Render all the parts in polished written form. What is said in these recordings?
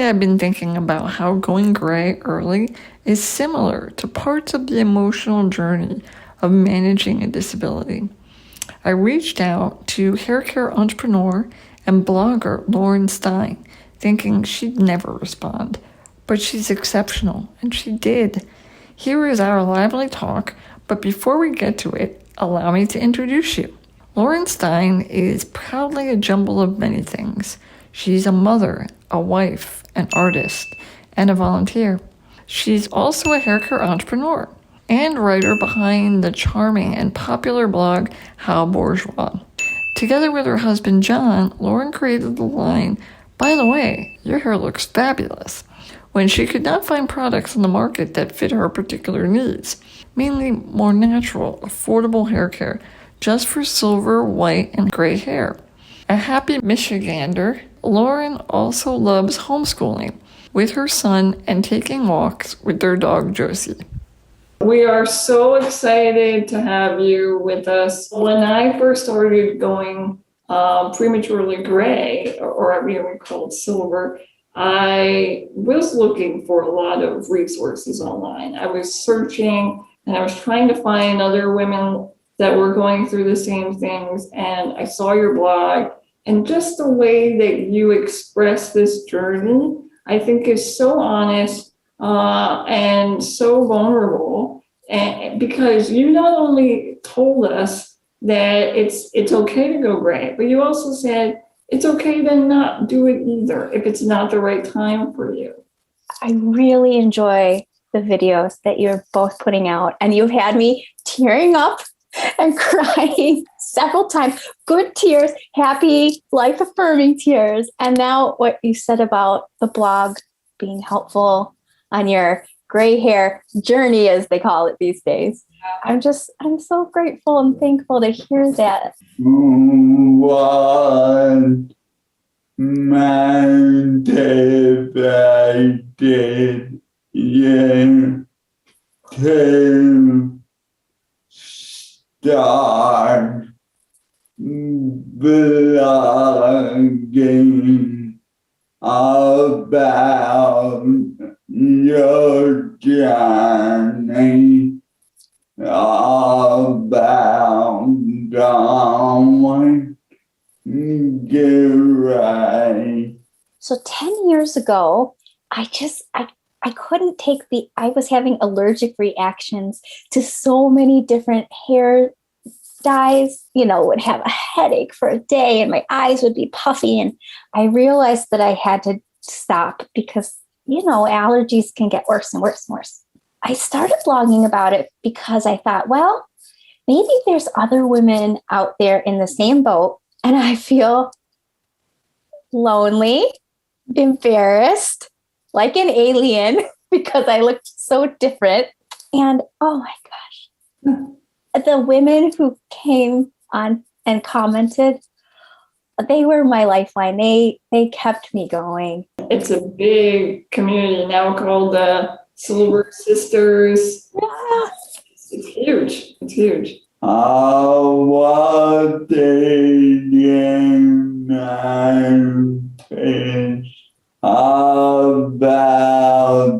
I've been thinking about how going gray early is similar to parts of the emotional journey of managing a disability. I reached out to haircare entrepreneur and blogger Lauren Stein, thinking she'd never respond. But she's exceptional, and she did. Here is our lively talk, but before we get to it, allow me to introduce you. Lauren Stein is proudly a jumble of many things. She's a mother, a wife, an artist, and a volunteer. She's also a haircare entrepreneur and writer behind the charming and popular blog How Bourgeois. Together with her husband John, Lauren created the line, "By the way, your hair looks fabulous," when she could not find products on the market that fit her particular needs, mainly more natural, affordable hair care just for silver, white, and gray hair. A happy Michigander, Lauren also loves homeschooling with her son and taking walks with their dog Josie. We are so excited to have you with us. When I first started going prematurely gray, or we call it silver, I was looking for a lot of resources online. I was searching and I was trying to find other women that were going through the same things. And I saw your blog, and just the way that you express this journey, I think is so honest and so vulnerable. And because you not only told us that it's okay to go gray, but you also said it's okay to not do it either if it's not the right time for you. I really enjoy the videos that you're both putting out, and you've had me tearing up and crying several times. Good tears, happy, life-affirming tears. And now what you said about the blog being helpful on your gray hair journey, as they call it these days. I'm so grateful and thankful to hear that. One motivated you to start blogging about your journey, about going gray. So 10 years ago, I couldn't take I was having allergic reactions to so many different hair dyes, would have a headache for a day and my eyes would be puffy. And I realized that I had to stop because, allergies can get worse and worse and worse. I started blogging about it because I thought, well, maybe there's other women out there in the same boat and I feel lonely, embarrassed, like an alien because I looked so different. And oh my gosh, the women who came on and commented, they were my lifeline. They kept me going. It's a big community now called the Silver Sisters. Yeah. It's huge. It's huge. What did you notice about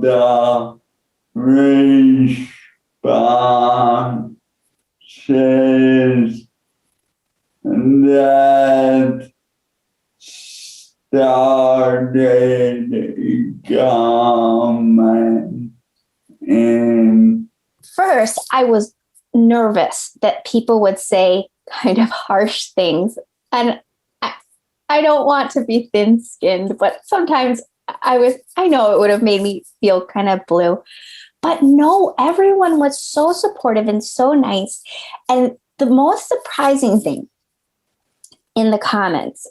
the responses that started coming in? First, I was nervous that people would say kind of harsh things. And I don't want to be thin-skinned, but sometimes I know it would have made me feel kind of blue. But no, everyone was so supportive and so nice. And the most surprising thing in the comments,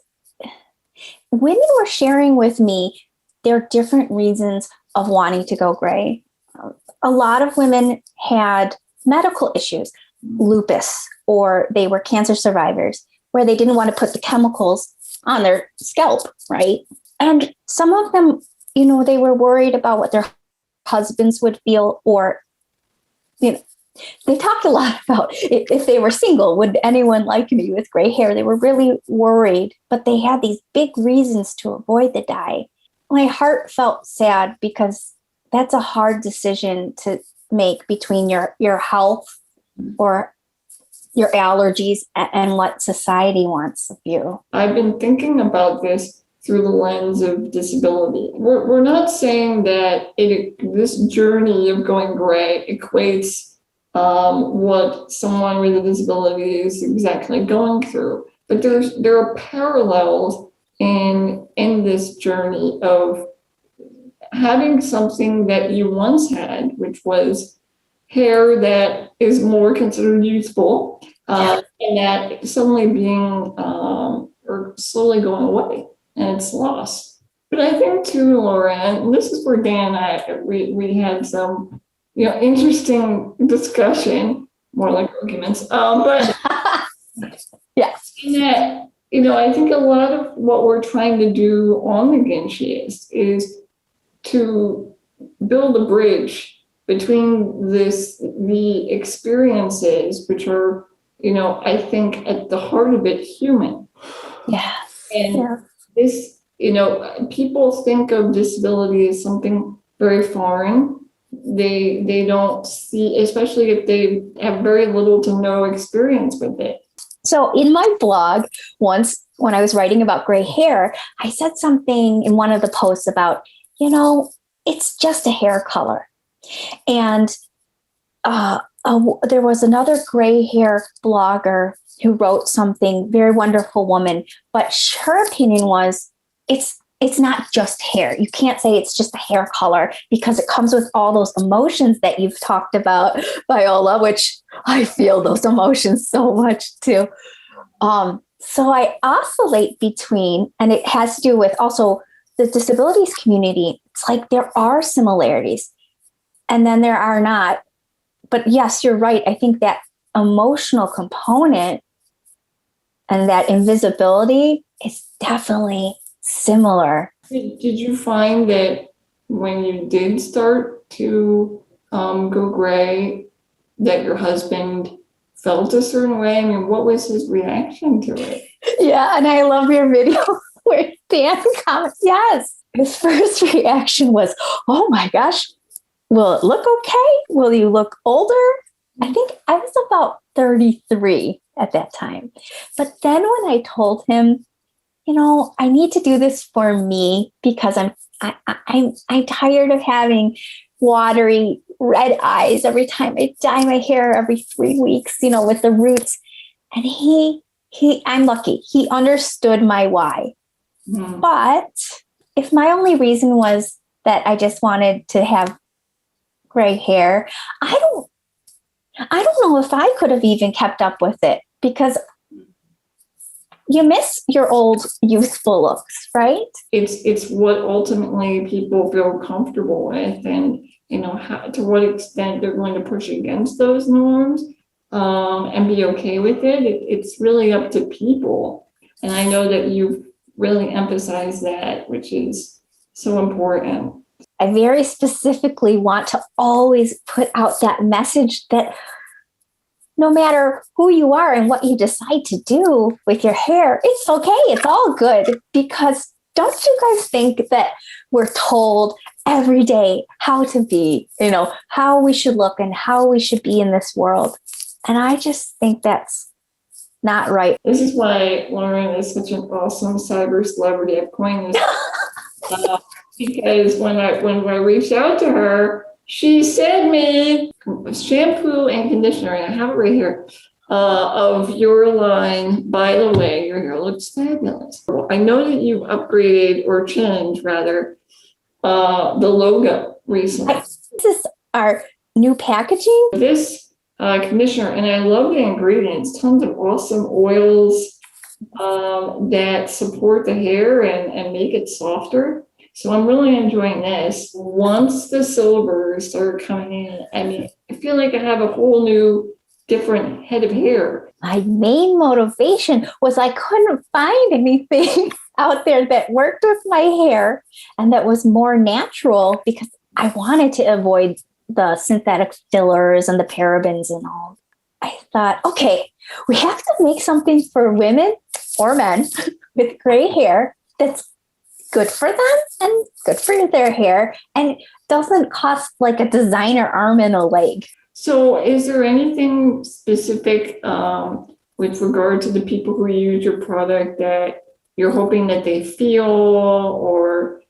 women were sharing with me their different reasons of wanting to go gray. A lot of women had medical issues, lupus, or they were cancer survivors, where they didn't want to put the chemicals on their scalp, right? And some of them, they were worried about what their husbands would feel, or, they talked a lot about if they were single, would anyone like me with gray hair? They were really worried, but they had these big reasons to avoid the dye. my heart felt sad because that's a hard decision to make between your health or your allergies and what society wants of you. I've been thinking about this through the lens of disability. We're not saying that this journey of going gray equates what someone with a disability is exactly going through, but there are parallels in this journey of having something that you once had, which was hair that is more considered youthful, and that suddenly being or slowly going away and it's lost. But I think too, Laura, and this is where Dan and I we had some interesting discussion, more like arguments, but yeah, in that I think a lot of what we're trying to do on the Ginchiest is to build a bridge between the experiences, which are, I think at the heart of it, human. Yes. And this, people think of disability as something very foreign. They don't see, especially if they have very little to no experience with it. So in my blog, once when I was writing about gray hair, I said something in one of the posts about, it's just a hair color. And there was another gray hair blogger who wrote something, very wonderful woman, but her opinion was it's not just hair. You can't say it's just a hair color because it comes with all those emotions that you've talked about, Viola, which I feel those emotions so much too. So I oscillate between, and it has to do with also the disabilities community. It's like there are similarities and then there are not. But yes, you're right. I think that emotional component and that invisibility is definitely similar. Did you find that when you did start to go gray, that your husband felt a certain way? I mean, what was his reaction to it? Yeah, and I love your video where Dan comments. Yes, his first reaction was, "Oh my gosh, will it look okay? Will you look older?" I think I was about 33 at that time. But then when I told him, I need to do this for me because I'm tired of having watery red eyes every time I dye my hair every 3 weeks, with the roots. And I'm lucky. He understood my why. Mm. But if my only reason was that I just wanted to have gray hair, I don't know if I could have even kept up with it because you miss your old youthful looks, right? It's what ultimately people feel comfortable with, and to what extent they're going to push against those norms and be okay with it. It's really up to people, and I know that you've really emphasized that, which is so important. I very specifically want to always put out that message that no matter who you are and what you decide to do with your hair, it's okay. It's all good. Because don't you guys think that we're told every day how to be, how we should look and how we should be in this world? And I just think that's not right. This is why Lauren is such an awesome cyber celebrity. I've coined this because when I reached out to her, she sent me shampoo and conditioner, and I have it right here, of your line. By the way, your hair looks fabulous. I know that you've upgraded or changed, rather, the logo recently. This is our new packaging. This conditioner, and I love the ingredients, tons of awesome oils that support the hair and make it softer. So I'm really enjoying this. Once the silvers start coming in, I feel like I have a whole new, different head of hair. My main motivation was I couldn't find anything out there that worked with my hair and that was more natural because I wanted to avoid the synthetic fillers and the parabens and all. I thought, okay, we have to make something for women or men with gray hair that's good for them and good for their hair, and doesn't cost like a designer arm and a leg. So is there anything specific with regard to the people who use your product that you're hoping that they feel or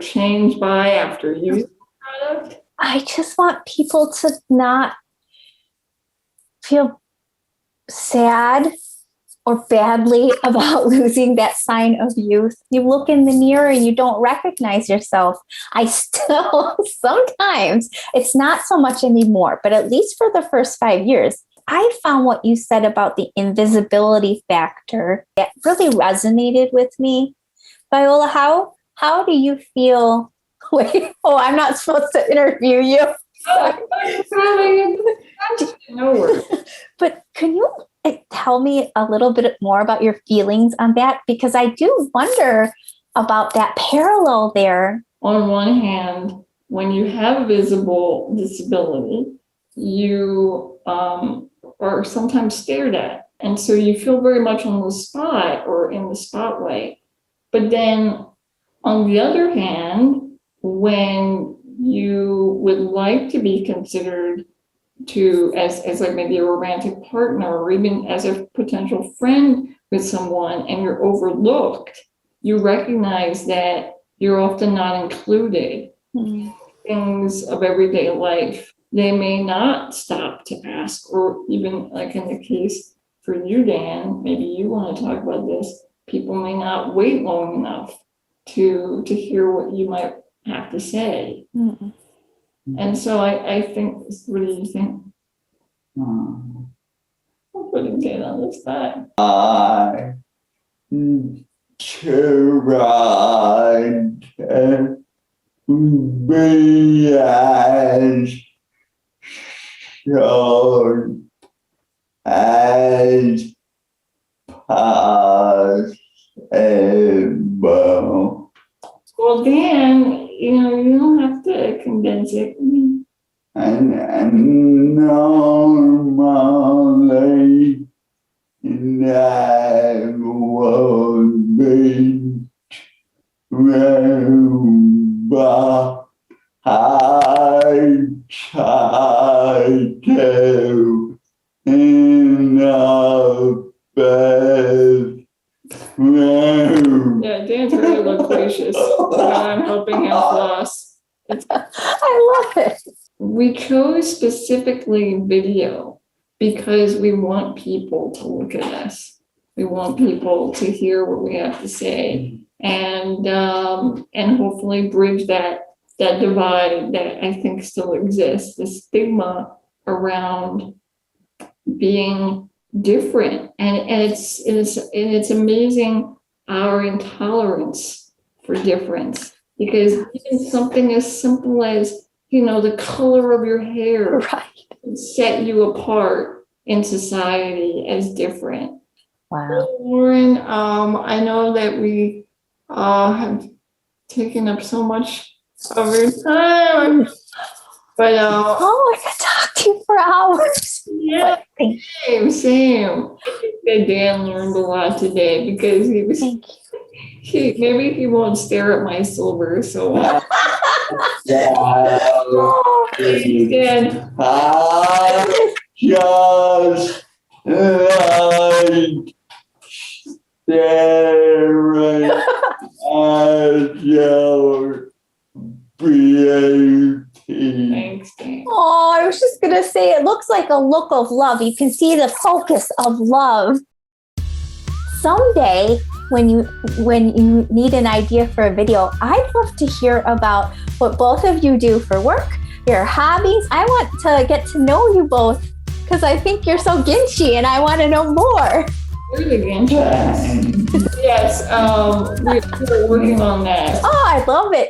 change by after using the product? I just want people to not feel sad or badly about losing that sign of youth. You look in the mirror and you don't recognize yourself. I still, sometimes, it's not so much anymore, but at least for the first 5 years, I found what you said about the invisibility factor that really resonated with me. Viola, how do you feel? Wait, I'm not supposed to interview you. No worries. But can you tell me a little bit more about your feelings on that? Because I do wonder about that parallel there. On one hand, when you have visible disability, you are sometimes stared at. And so you feel very much on the spot or in the spotlight. But then on the other hand, when you would like to be considered as like maybe a romantic partner or even as a potential friend with someone and you're overlooked, you recognize that you're often not included. Things of everyday life, they may not stop to ask, or even like in the case for you, Dan, maybe you want to talk about this, people may not wait long enough to hear what you might have to say. And so I think, what do you think? I'm putting Dan on the spot. I tried to be as short as possible. Well, Dan, you don't have to condense it. And normally that would be true, but I try to in the best way. Yeah, Dan's very loquacious. I'm helping him floss. I love it. We chose specifically video because we want people to look at us. We want people to hear what we have to say, and hopefully bridge that divide that I think still exists, the stigma around being different, and it's amazing our intolerance for difference, because even something as simple as the color of your hair can set you apart in society as different. Wow. Lauren, I know that we have taken up so much of your time, but I could talk to you for hours. yeah, same. I think that Dan learned a lot today because he was. Thank you. Maybe he won't stare at my silver, so. Dan. I just like staring at your beauty. Thanks, Dan. Oh, I was just going to say, it looks like a look of love. You can see the focus of love. Someday, when you need an idea for a video, I'd love to hear about what both of you do for work, your hobbies. I want to get to know you both because I think you're so Ginchiest and I want to know more. You're the Ginchiest. Yes, we're working on that. Oh, I love it.